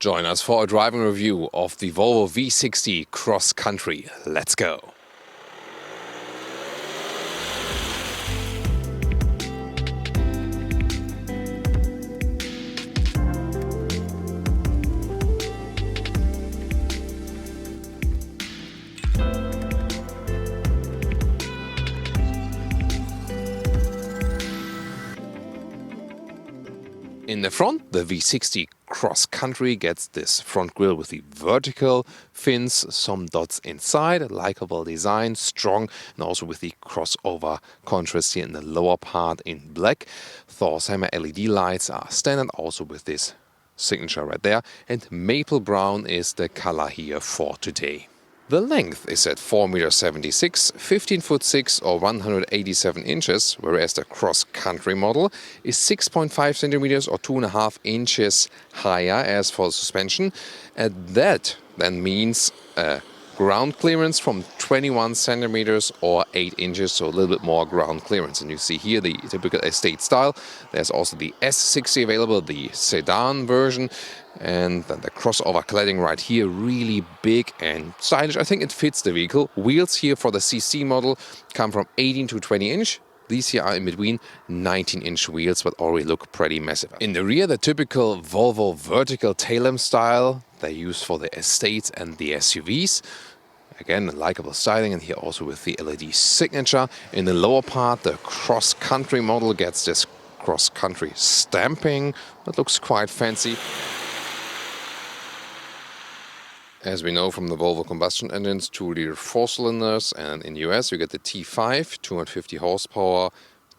Join us for a driving review of the Volvo V60 Cross Country. Let's go! In the front, the V60 Cross Country gets this front grille with the vertical fins, some dots inside, a likable design, strong, and also with the crossover contrast here in the lower part in black. Thor's Hammer LED lights are standard, also with this signature right there, and maple brown is the color here for today. The length is at 4.76 m, 15'6" or 187 inches, whereas the cross-country model is 6.5 centimeters or 2.5 inches higher as for the suspension. And that then means ground clearance from 21 centimeters or 8 inches, so a little bit more ground clearance. And you see here the typical estate style. There's also the S60 available, the sedan version. And then the crossover cladding right here, really big and stylish. I think it fits the vehicle. Wheels here for the CC model come from 18 to 20 inch. These here are in between 19-inch wheels, but already look pretty massive. In the rear, the typical Volvo vertical tail lamp style they use for the estates and the SUVs. Again, likable styling, and here also with the LED signature. In the lower part, the cross-country model gets this cross-country stamping. That looks quite fancy. As we know from the Volvo combustion engines, 2-liter 4-cylinders, and in the US you get the T5, 250 horsepower,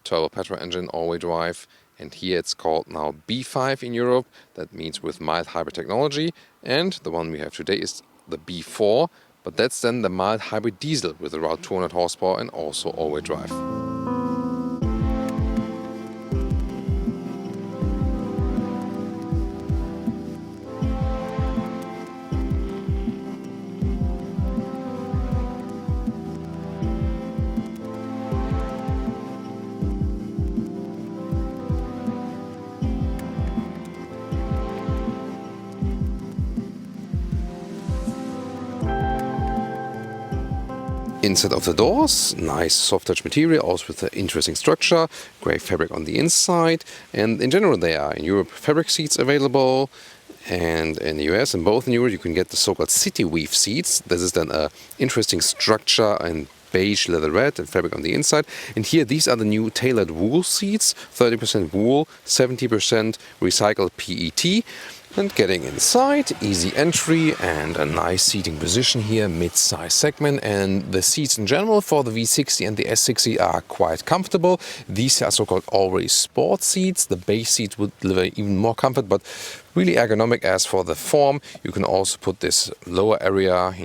turbo petrol engine, all-wheel drive, and here it's called now B5 in Europe. That means with mild hybrid technology, and the one we have today is the B4, but that's then the mild hybrid diesel with around 200 horsepower and also all-wheel drive. Inside of the doors, nice soft touch material, also with an interesting structure, grey fabric on the inside, and in general there are in Europe fabric seats available, and in the US and both in Europe you can get the so-called city weave seats. This is then an interesting structure and beige leatherette and fabric on the inside. And here these are the new tailored wool seats, 30% wool, 70% recycled PET. And getting inside, easy entry and a nice seating position here, mid-size segment. And the seats in general for the V60 and the S60 are quite comfortable. These are so-called already sport seats. The base seat would deliver even more comfort, but really ergonomic. As for the form, you can also put this lower area,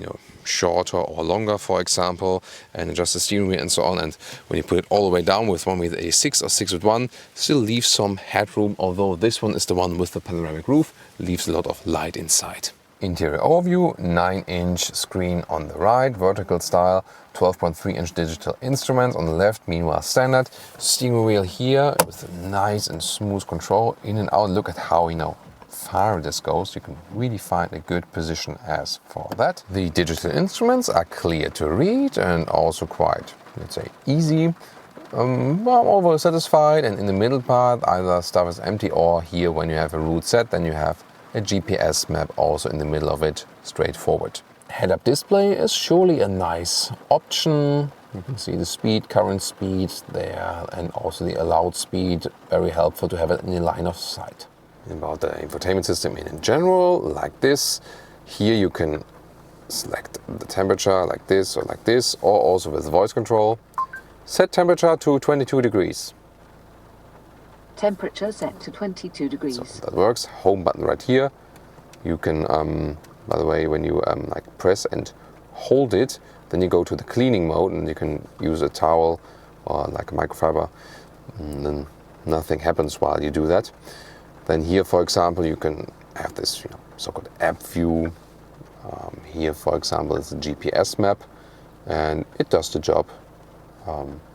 shorter or longer, for example, and adjust the steering wheel and so on. And when you put it all the way down with one with a 6 or 6 with 1, still leaves some headroom, although this one is the one with the panoramic roof, leaves a lot of light inside. Interior overview, 9-inch screen on the right, vertical style, 12.3-inch digital instruments on the left, meanwhile standard. Steering wheel here with a nice and smooth control in and out. Look at how far this goes. You can really find a good position as for that. The digital instruments are clear to read and also quite, let's say, easy. Overall satisfied. And in the middle part, either stuff is empty or here when you have a route set, then you have a GPS map also in the middle of it, straightforward. Head-up display is surely a nice option. You can see the speed, current speed there, and also the allowed speed. Very helpful to have it in the line of sight. About the infotainment system in general, like this. Here you can select the temperature like this, or also with voice control. Set temperature to 22 degrees. Temperature set to 22 degrees. So that works. Home button right here. You can, by the way, when you press and hold it, then you go to the cleaning mode and you can use a towel or like a microfiber. And then nothing happens while you do that. Then here, for example, you can have this so-called app view. Here, for example, is the GPS map, and it does the job.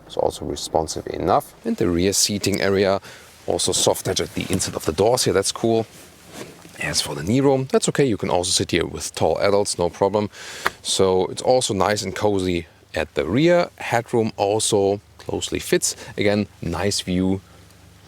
It's also responsive enough. And the rear seating area, also soft edge at the inside of the doors here, that's cool. As for the knee room, that's okay. You can also sit here with tall adults, no problem. So it's also nice and cozy at the rear. Headroom also closely fits. Again, nice view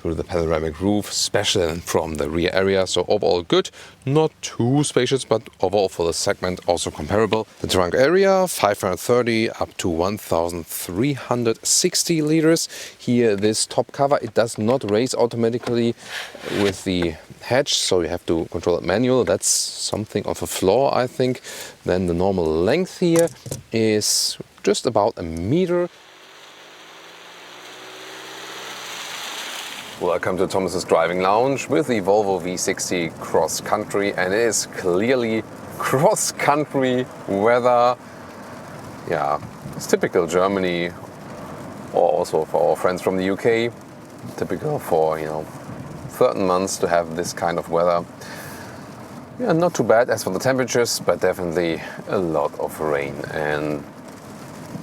through the panoramic roof, especially from the rear area. So overall good, not too spacious, but overall for the segment also comparable. The trunk area, 530 up to 1,360 liters. Here, this top cover, it does not raise automatically with the hatch, so you have to control it manual. That's something of a flaw, I think. Then the normal length here is just about a meter. Welcome to Thomas's Driving Lounge with the Volvo V60 Cross Country, and it is clearly cross country weather. Yeah, it's typical Germany, or also for our friends from the UK. Typical for, certain months to have this kind of weather. Yeah, not too bad as for the temperatures, but definitely a lot of rain. And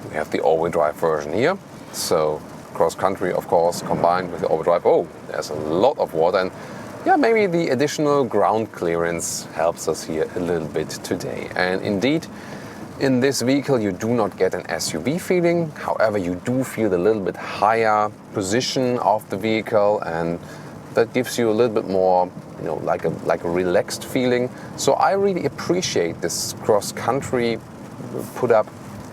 we have the all-wheel drive version here. So cross country, of course, combined with the overdrive. Oh, there's a lot of water, and yeah, maybe the additional ground clearance helps us here a little bit today. And indeed, in this vehicle, you do not get an SUV feeling. However, you do feel a little bit higher position of the vehicle, and that gives you a little bit more, like a relaxed feeling. So I really appreciate this cross country put up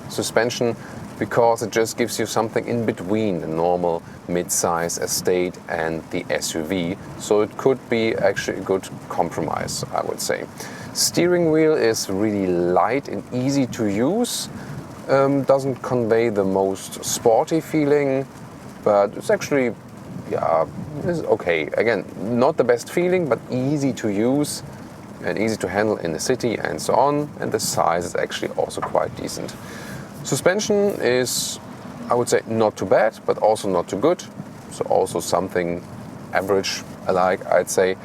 suspension, because it just gives you something in between the normal mid-size estate and the SUV. So it could be actually a good compromise, I would say. Steering wheel is really light and easy to use. Doesn't convey the most sporty feeling, but it's actually, it's okay. Again, not the best feeling, but easy to use and easy to handle in the city and so on. And the size is actually also quite decent. Suspension is, I would say, not too bad, but also not too good. So also something average alike, I'd say.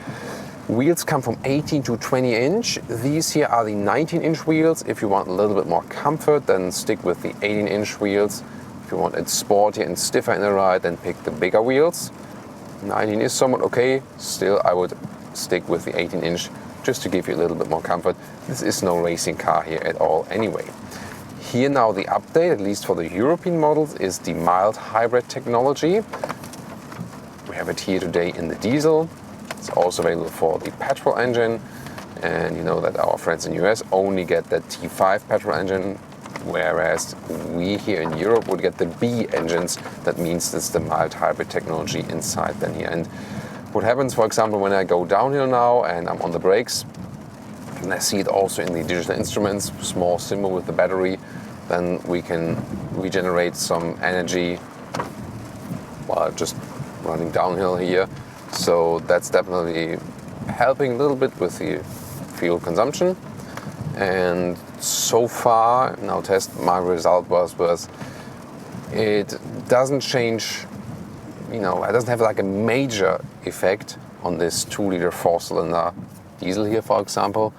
Wheels come from 18 to 20 inch. These here are the 19-inch wheels. If you want a little bit more comfort, then stick with the 18-inch wheels. If you want it sporty and stiffer in the ride, then pick the bigger wheels. 19 is somewhat okay. Still, I would stick with the 18-inch just to give you a little bit more comfort. This is no racing car here at all anyway. Here now the update, at least for the European models, is the mild hybrid technology. We have it here today in the diesel. It's also available for the petrol engine. And you know that our friends in the US only get the T5 petrol engine, whereas we here in Europe would get the B engines. That means it's the mild hybrid technology inside then here. And what happens, for example, when I go downhill now and I'm on the brakes, and I see it also in the digital instruments, small symbol with the battery, then we can regenerate some energy while just running downhill here. So that's definitely helping a little bit with the fuel consumption. And so far, now my result was it doesn't change, it doesn't have like a major effect on this 2-liter 4-cylinder diesel here, for example.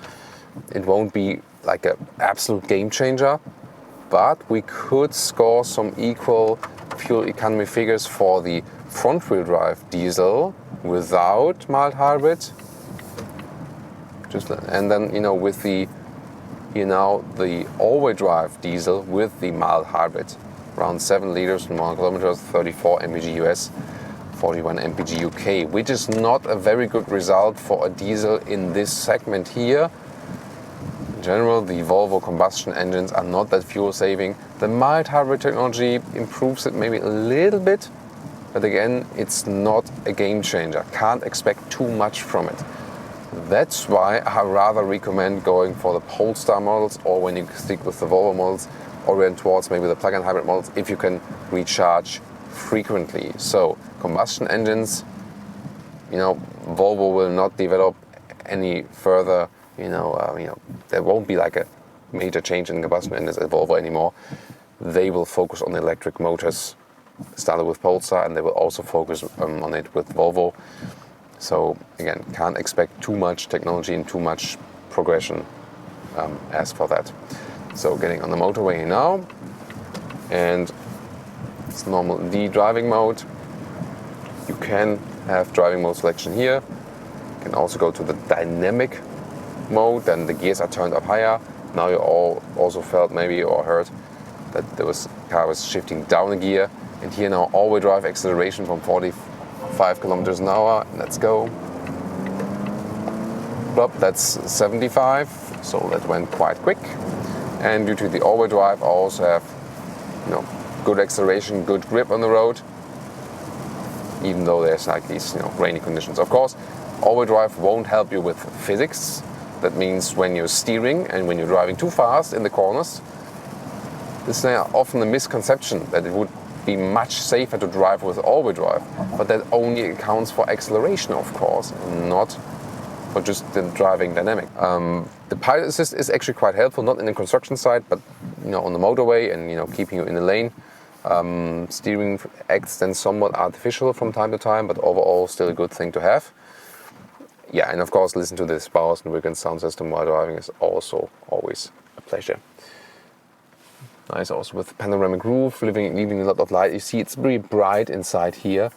It won't be like an absolute game changer, but we could score some equal fuel economy figures for the front-wheel drive diesel without mild hybrid. And then, with the the all-wheel drive diesel with the mild hybrid, around 7 liters and 1 kilometers, 34 mpg US, 41 mpg UK, which is not a very good result for a diesel in this segment here. In general, the Volvo combustion engines are not that fuel saving. The mild hybrid technology improves it maybe a little bit, but again, it's not a game changer. Can't expect too much from it. That's why I rather recommend going for the Polestar models, or when you stick with the Volvo models, orient towards maybe the plug-in hybrid models if you can recharge frequently. So combustion engines, Volvo will not develop any further. There won't be like a major change in combustion engines at Volvo anymore. They will focus on electric motors, started with Polestar, and they will also focus on it with Volvo. So again, can't expect too much technology and too much progression as for that. So getting on the motorway now, and it's normal D driving mode. You can have driving mode selection here. You can also go to the dynamic mode, then the gears are turned up higher. Now you all also felt maybe or heard that the car was shifting down a gear. And here now all-wheel drive acceleration from 45 kilometers an hour. Let's go. Plop, that's 75, so that went quite quick. And due to the all-wheel drive, I also have good acceleration, good grip on the road, even though there's like these rainy conditions. Of course, all-wheel drive won't help you with physics. That means when you're steering and when you're driving too fast in the corners, this is often a misconception that it would be much safer to drive with all-wheel drive, but that only accounts for acceleration, of course, not for just the driving dynamic. The pilot assist is actually quite helpful, not in the construction side, but on the motorway and keeping you in the lane. Steering acts then somewhat artificial from time to time, but overall still a good thing to have. Yeah, and of course listen to this Bowers & Wilkins sound system while driving is also always a pleasure. Nice also with panoramic roof, leaving a lot of light. You see it's very bright inside here,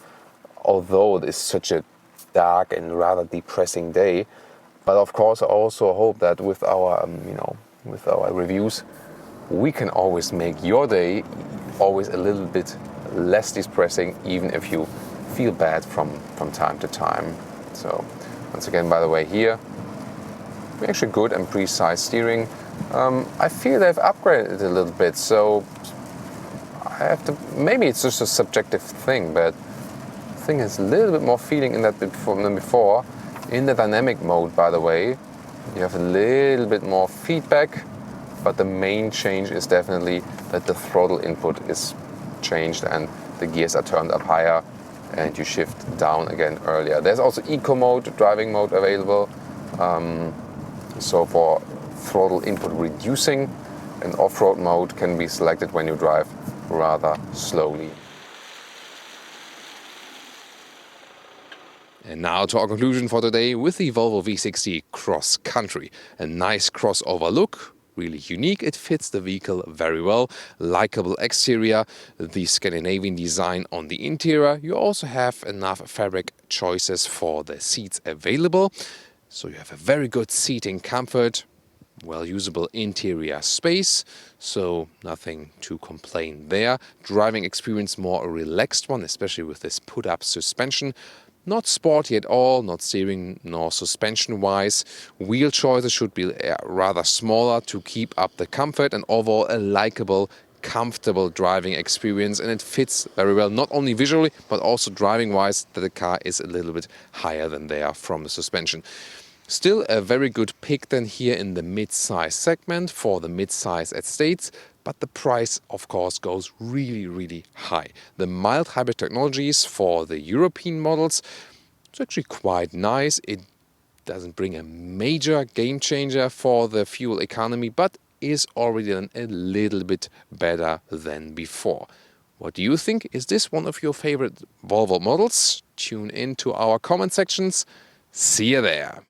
although it is such a dark and rather depressing day. But of course I also hope that with our with our reviews we can always make your day always a little bit less depressing, even if you feel bad from time to time. So once again, by the way, here we're actually good and precise steering. I feel they've upgraded it a little bit, so I have to, maybe it's just a subjective thing, but I think there's a little bit more feeling in that than before. In the dynamic mode, by the way, you have a little bit more feedback, but the main change is definitely that the throttle input is changed and the gears are turned up higher and you shift down again earlier. There's also eco mode, driving mode available. So for throttle input reducing, and off-road mode can be selected when you drive rather slowly. And now to our conclusion for today with the Volvo V60 Cross Country. A nice crossover look, really unique. It fits the vehicle very well. Likeable exterior, the Scandinavian design on the interior. You also have enough fabric choices for the seats available. So you have a very good seating comfort, well-usable interior space, so nothing to complain there. Driving experience more a relaxed one, especially with this put-up suspension. Not sporty at all, not steering nor suspension-wise. Wheel choices should be rather smaller to keep up the comfort, and overall a likable, comfortable driving experience, and it fits very well, not only visually, but also driving-wise, that the car is a little bit higher than there from the suspension. Still a very good pick then here in the mid-size segment for the mid-size estates, but the price of course goes really high. The mild hybrid technologies for the European models, it's actually quite nice. It doesn't bring a major game changer for the fuel economy, but is already then a little bit better than before. What do you think? Is this one of your favorite Volvo models? Tune in to our comment sections. See you there.